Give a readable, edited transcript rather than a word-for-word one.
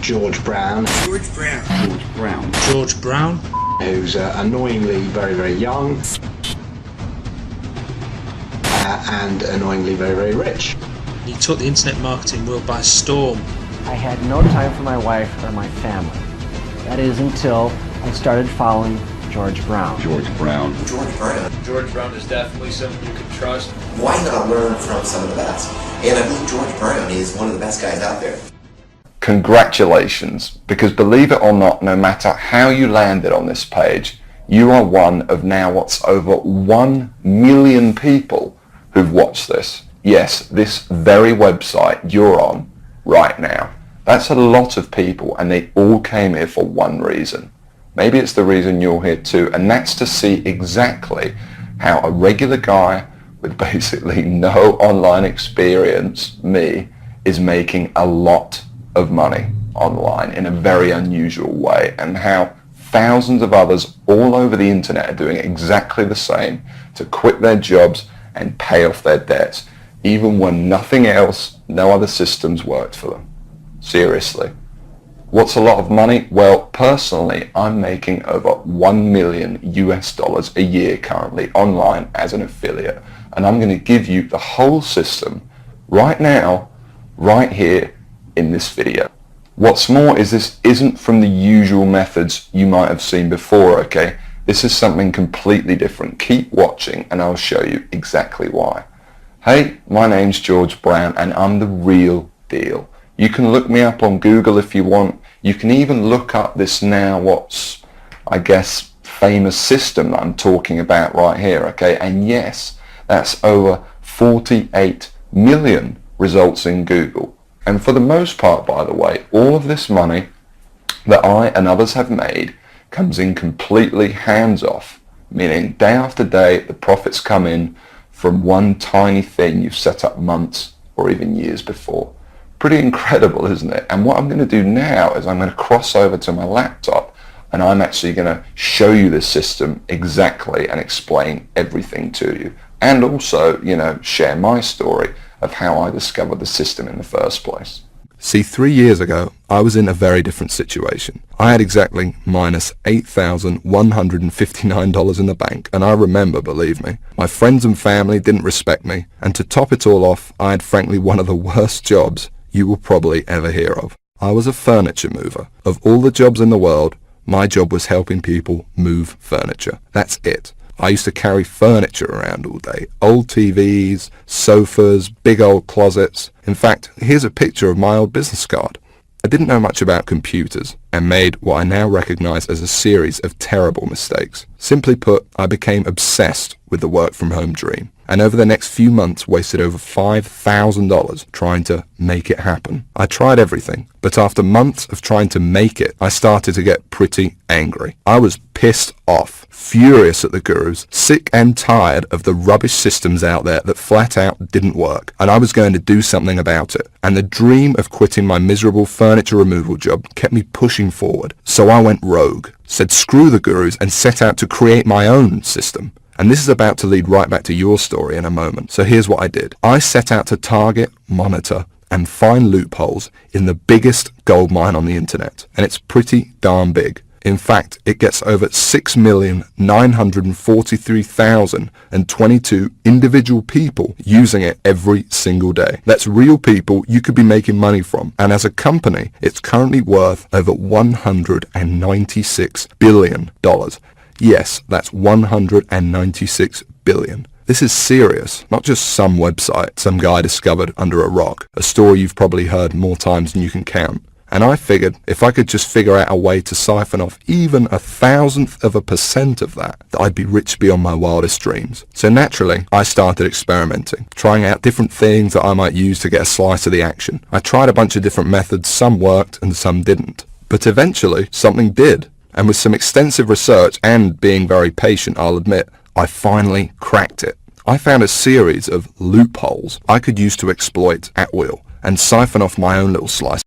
George Brown. George Brown. George Brown. George Brown. Who's annoyingly very young and annoyingly very rich. He took the internet marketing world by storm. I had no time for my wife or my family. That is until I started following George Brown. George Brown. George Brown. George Brown is definitely someone you can trust. Why not learn from some of the best? And I believe George Brown is one of the best guys out there. Congratulations, because believe it or not, no matter how you landed on this page, you are one of now what's over 1 million people who've watched this. Yes, this very website you're on right now. That's a lot of people, and they all came here for one reason. Maybe it's the reason you're here too, and that's to see exactly how a regular guy with basically no online experience, me, is making a lot of money online in a very unusual way, and how thousands of others all over the internet are doing exactly the same to quit their jobs and pay off their debts, even when nothing else, no other systems worked for them. Seriously. What's a lot of money? Well, personally, I'm making over $1 million a year currently online as an affiliate, and I'm going to give you the whole system right now, right here in this video. What's more is this isn't from the usual methods you might have seen before, okay? This is something completely different. Keep watching and I'll show you exactly why. Hey, my name's George Brown and I'm the real deal. You can look me up on Google if you want. You can even look up this now what's, I guess, famous system that I'm talking about right here, okay? And yes, that's over 48 million results in Google. And for the most part, by the way, all of this money that I and others have made comes in completely hands-off, meaning day after day the profits come in from one tiny thing you've set up months or even years before. Pretty incredible, isn't it? And what I'm going to do now is I'm going to cross over to my laptop and I'm actually going to show you this system exactly and explain everything to you. And also, share my story of how I discovered the system in the first place. See, 3 years ago, I was in a very different situation. I had exactly minus $8,159 in the bank, and I remember, believe me, my friends and family didn't respect me, and to top it all off, I had frankly one of the worst jobs you will probably ever hear of. I was a furniture mover. Of all the jobs in the world, my job was helping people move furniture. That's it. I used to carry furniture around all day. Old TVs, sofas, big old closets. In fact, here's a picture of my old business card. I didn't know much about computers and made what I now recognize as a series of terrible mistakes. Simply put, I became obsessed with the work from home dream, and over the next few months wasted over $5,000 trying to make it happen. I tried everything, but after months of trying to make it, I started to get pretty angry. I was pissed off, furious at the gurus, sick and tired of the rubbish systems out there that flat out didn't work, and I was going to do something about it. And the dream of quitting my miserable furniture removal job kept me pushing forward. So I went rogue, said screw the gurus, and set out to create my own system. And this is about to lead right back to your story in a moment. So here's what I did. I set out to target, monitor, and find loopholes in the biggest gold mine on the internet. And it's pretty darn big. In fact, it gets over 6,943,022 individual people using it every single day. That's real people you could be making money from. And as a company, it's currently worth over $196 billion. Yes, that's 196 billion. This is serious, not just some website some guy discovered under a rock, a story you've probably heard more times than you can count. And I figured if I could just figure out a way to siphon off even 1,000% of that, I'd be rich beyond my wildest dreams. So naturally, I started experimenting, trying out different things that I might use to get a slice of the action. I tried a bunch of different methods, some worked and some didn't. But eventually, something did. And with some extensive research and being very patient, I'll admit, I finally cracked it. I found a series of loopholes I could use to exploit at will and siphon off my own little slice